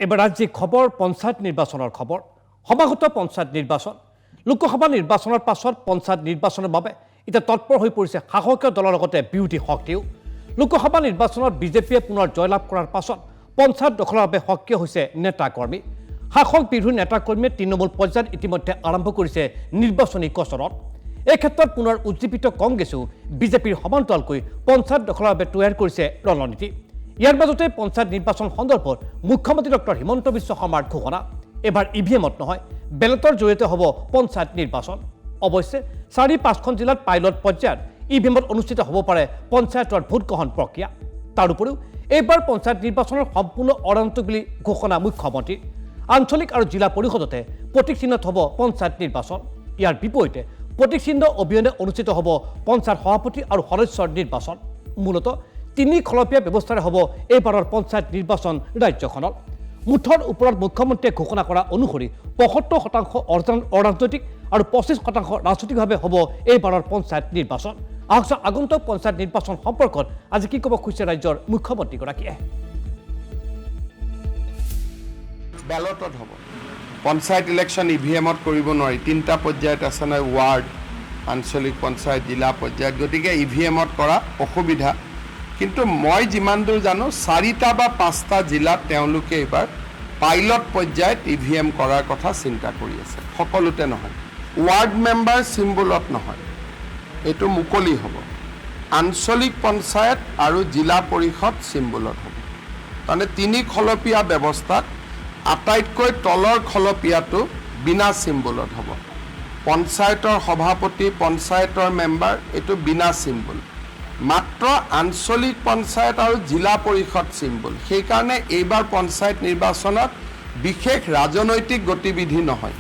এবাৰ ৰাজ্যিক খবৰ পঞ্চায়ত নিৰ্বাচনৰ খবৰ সমাগত পঞ্চায়ত নিৰ্বাচন লোকসভা নিৰ্বাচনৰ পাছত পঞ্চায়ত নিৰ্বাচনৰ বাবে এতিয়া তৎপৰ হৈ পৰিছে শাসকীয় দলৰ লগতে বিৰোধী শক্তিও লোকসভা নিৰ্বাচনত বিজেপিয়ে পুনৰ জয়লাভ কৰাৰ পাছত পঞ্চায়ত দখলৰ বাবে সক্ৰিয় হৈছে নেতা কৰ্মী শাসক বিৰোধী নেতা কৰ্মীয়ে তৃণমূল পৰ্যায়ত ইতিমধ্যে আৰম্ভ কৰিছে নিৰ্বাচনী কচৰত এই ক্ষেত্ৰত পুনৰ উজ্জীৱিত কংগ্ৰেছেও বিজেপিৰ সমান্তৰালকৈ পঞ্চায়ত দখলৰ বাবে তৈয়াৰ কৰিছে ৰণনীতি ইয়াৰ মাজতে পঞ্চায়ত নিৰ্বাচন সন্দৰ্ভত মুখ্যমন্ত্ৰী ডক্টৰ হিমন্ত বিশ্ব শৰ্মাৰ ঘোষণা এবাৰ ইভিএমত নহয় বেলটৰ জৰিয়তে হ'ব পঞ্চায়ত নিৰ্বাচন অৱশ্যে ৪-৫খন জিলাত পাইলট পৰ্যায়ত ইভিএমত অনুষ্ঠিত হ'ব পাৰে পঞ্চায়তৰ ভোটগ্ৰহণ প্ৰক্ৰিয়া তাৰ উপৰিও এইবাৰ পঞ্চায়ত নিৰ্বাচনৰ সম্পূৰ্ণ অৰাজনৈতিক বুলি ঘোষণা মুখ্যমন্ত্ৰীৰ আঞ্চলিক আৰু জিলা পৰিষদতে প্ৰতীক চিহ্নত হ'ব পঞ্চায়ত নিৰ্বাচন ইয়াৰ বিপৰীতে প্ৰতীক চিহ্ন অবিহনে অনুষ্ঠিত হ'ব পঞ্চায়ত সভাপতি আৰু সদস্যৰ নিৰ্বাচন মূলতঃ তিনি খলপীয়া ব্যৱস্থাৰে হ'ব এইবাৰৰ পঞ্চায়ত নিৰ্বাচন ৰাজ্যখনত মুঠৰ ওপৰত মুখ্যমন্ত্ৰীয়ে ঘোষণা কৰা অনুসৰি ৭৫% অৰাজনৈতিক আৰু ২৫% ৰাজনৈতিকভাৱে হ'ব এইবাৰৰ পঞ্চায়ত নিৰ্বাচন আগন্তুক পঞ্চায়ত নিৰ্বাচন সম্পৰ্কত আজি কি ক'ব খুজিছে ৰাজ্যৰ মুখ্যমন্ত্ৰীগৰাকীয়ে বেলটত হ'ব পঞ্চায়ত ইলেকশ্যন ইভিএমত কৰিব নোৱাৰি তিনিটা পৰ্যায়ত আছে নহয় ৱাৰ্ড আঞ্চলিক পঞ্চায়ত জিলা পৰ্যায়ত গতিকে ইভিএমত কৰা অসুবিধা কিন্তু মই যিমান দূৰ জানো ৪টা বা ৫টা জিলাত তেওঁলোকে এইবাৰ পাইলট পৰ্যায়ত ইভিএম কৰাৰ কথা চিন্তা কৰি আছে সকলোতে নহয় ৱাৰ্ড মেম্বাৰ চিম্বলত নহয় এইটো মুকলি হ'ব আঞ্চলিক পঞ্চায়ত আৰু জিলা পৰিষদ চিম্বলত হ'ব মানে তিনি খলপীয়া ব্যৱস্থাত আটাইতকৈ তলৰ খলপীয়াটো বিনা চিম্বলত হ'ব পঞ্চায়তৰ সভাপতি পঞ্চায়তৰ মেম্বাৰ এইটো বিনা চিম্বল মাত্ৰ আঞ্চলিক পঞ্চায়ত আৰু জিলা পৰিষদ চিম্বল সেইকাৰণে এইবাৰ পঞ্চায়ত নিৰ্বাচনত বিশেষ ৰাজনৈতিক গতিবিধি নহয়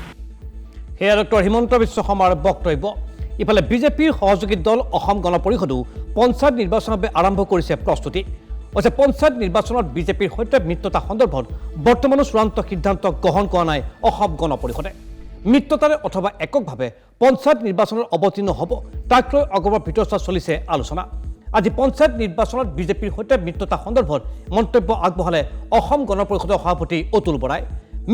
সেয়া ডক্টৰ হিমন্ত বিশ্ব শৰ্মাৰ বক্তব্য ইফালে বিজেপিৰ সহযোগী দল অসম গণ পৰিষদেও পঞ্চায়ত নিৰ্বাচনৰ বাবে আৰম্ভ কৰিছে প্ৰস্তুতি অৱশ্যে পঞ্চায়ত নিৰ্বাচনত বিজেপিৰ সৈতে মিত্ৰতা সন্দৰ্ভত বৰ্তমানো চূড়ান্ত সিদ্ধান্ত গ্ৰহণ কৰা নাই অসম গণ পৰিষদে মিত্ৰতাৰে অথবা এককভাৱে পঞ্চায়ত নিৰ্বাচনত অৱতীৰ্ণ হ'ব তাক লৈ অগমৰ ভিতৰত চলিছে আলোচনা আজি পঞ্চায়ত নিৰ্বাচনত বিজেপিৰ সৈতে মিত্ৰতা সন্দৰ্ভত মন্তব্য আগবঢ়ালে অসম গণ পৰিষদৰ সভাপতি অতুল বৰাই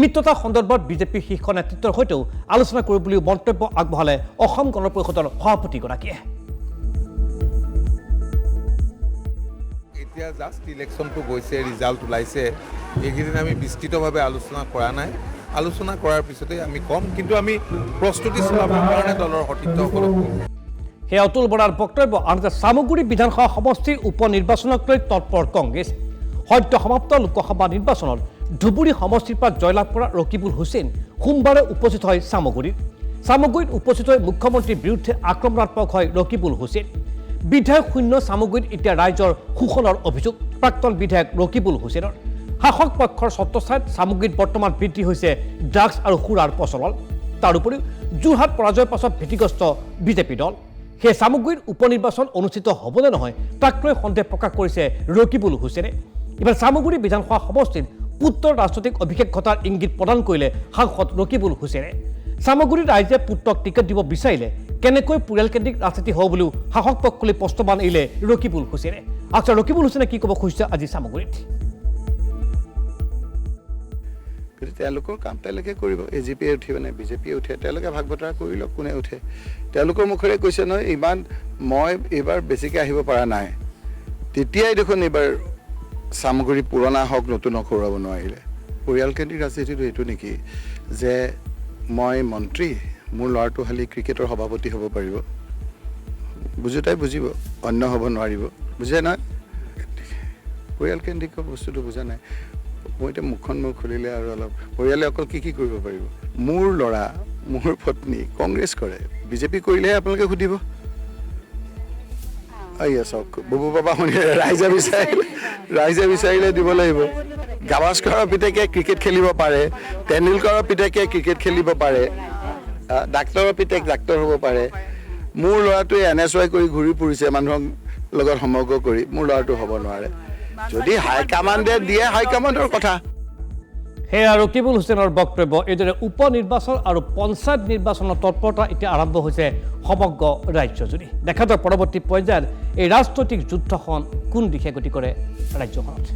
মিত্ৰতা সন্দৰ্ভত বিজেপিৰ শীৰ্ষ নেতৃত্বৰ সৈতেও আলোচনা কৰিব বুলিও মন্তব্য আগবঢ়ালে অসম গণ পৰিষদৰ সভাপতিগৰাকীয়ে এতিয়া জাষ্ট ইলেকশ্যনটো গৈছে ৰিজাল্ট ওলাইছে এইকেইদিন আমি বিস্তৃতভাৱে আলোচনা কৰা নাই আলোচনা কৰাৰ পিছতে আমি কম কিন্তু আমি প্ৰস্তুতি চলাবৰ কাৰণে দলৰ সতীৰ্থসকলক সেয়া অতুল বৰাৰ বক্তব্য আনহাতে চামগুৰি বিধানসভা সমষ্টিৰ উপ নিৰ্বাচনক লৈ তৎপৰ কংগ্ৰেছ সদ্য সমাপ্ত লোকসভা নিৰ্বাচনত ধুবুৰী সমষ্টিৰ পৰা জয়লাভ কৰা ৰকিবুল হুছেইন সোমবাৰে উপস্থিত হয় চামগুৰিত উপস্থিত হৈ মুখ্যমন্ত্ৰীৰ বিৰুদ্ধে আক্ৰমণাত্মক হয় ৰকিবুল হুছেইন বিধায়ক শূন্য চামগুৰিত এতিয়া ৰাইজৰ শোষণৰ অভিযোগ প্ৰাক্তন বিধায়ক ৰকিবুল হুছেইনৰ শাসক পক্ষৰ ছত্ৰছায়াত চামগুৰিত বৰ্তমান বৃদ্ধি হৈছে ড্ৰাগছ আৰু সুৰাৰ প্ৰচলন তাৰ উপৰিও যোৰহাট পৰাজয়ৰ পাছত ভীতিগ্ৰস্ত বিজেপি দল সেই চামগুৰিত উপ নিৰ্বাচন অনুষ্ঠিত হ'বনে নহয় তাক লৈ সন্দেহ প্ৰকাশ কৰিছে ৰকিবুল হুছেইনে ইফালে চামগুৰি বিধানসভা সমষ্টিত পুত্ৰৰ ৰাজনৈতিক অভিষেক ঘটাৰ ইংগিত প্ৰদান কৰিলে সাংসদ ৰকিবুল হুছেইনে চামগুৰিত ৰাইজে পুত্ৰক টিকেট দিব বিচাৰিলে কেনেকৈ পৰিয়ালকেন্দ্ৰিক ৰাজনীতি হ'ব বুলিও শাসক পক্ষলৈ প্ৰস্তাৱন এৰিলে ৰকিবুল হুছেইনে ৰকিবুল হুছেইনে কি ক'ব খুজিছে আজি চামগুৰিত তেওঁলোকৰ কাম তেওঁলোকে কৰিব এজিপিয়ে উঠিব নে বিজেপিয়ে উঠে তেওঁলোকে ভাগ বতৰা কৰি লওক কোনে উঠে তেওঁলোকৰ মুখেৰে কৈছে নহয় ইমান মই এইবাৰ বেছিকৈ আহিব পৰা নাই তেতিয়াই দেখোন এইবাৰ চামগুৰি পুৰণা হওক নতুন হওক হৰুৱাব নোৱাৰিলে পৰিয়ালকেন্দ্ৰিক ৰাজনীতিটো এইটো নেকি যে মই মন্ত্ৰী মোৰ ল'ৰাটো খালি ক্ৰিকেটৰ সভাপতি হ'ব পাৰিব বুজোতাই বুজিব অন্য হ'ব নোৱাৰিব বুজে নহয় পৰিয়ালকেন্দ্ৰিক বস্তুটো বুজা নাই মই এতিয়া মুখখন মোৰ খুলিলে আৰু অলপ পৰিয়ালে অকল কি কৰিব পাৰিব মোৰ ল'ৰা মোৰ পত্নী কংগ্ৰেছ কৰে বিজেপি কৰিলেহে আপোনালোকে সুধিব চাওক বুবু বাবা শুনি ৰাইজে বিচাৰিলে দিব লাগিব গাভাস্কৰৰ পিতেকে ক্ৰিকেট খেলিব পাৰে তেণ্ডুলকাৰৰ পিতেকে ক্ৰিকেট খেলিব পাৰে ডাক্তৰৰ পিতেক ডাক্তৰ হ'ব পাৰে মোৰ ল'ৰাটোৱে NSY কৰি ঘূৰি ফুৰিছে মানুহৰ লগত সমগ্ৰ কৰি মোৰ ল'ৰাটো হ'ব নোৱাৰে যদি হাইকমাণ্ডে দিয়ে হাইকমাণ্ডৰ কথা সেয়া ৰকিবুল হুছেইনৰ বক্তব্য এইদৰে উপ নিৰ্বাচন আৰু পঞ্চায়ত নিৰ্বাচনৰ তৎপৰতা এতিয়া আৰম্ভ হৈছে সমগ্ৰ ৰাজ্যজুৰি দেখা যাওক পৰৱৰ্তী পৰ্যায়ত এই ৰাজনৈতিক যুদ্ধখন কোন দিশে গতি কৰে ৰাজ্যখনত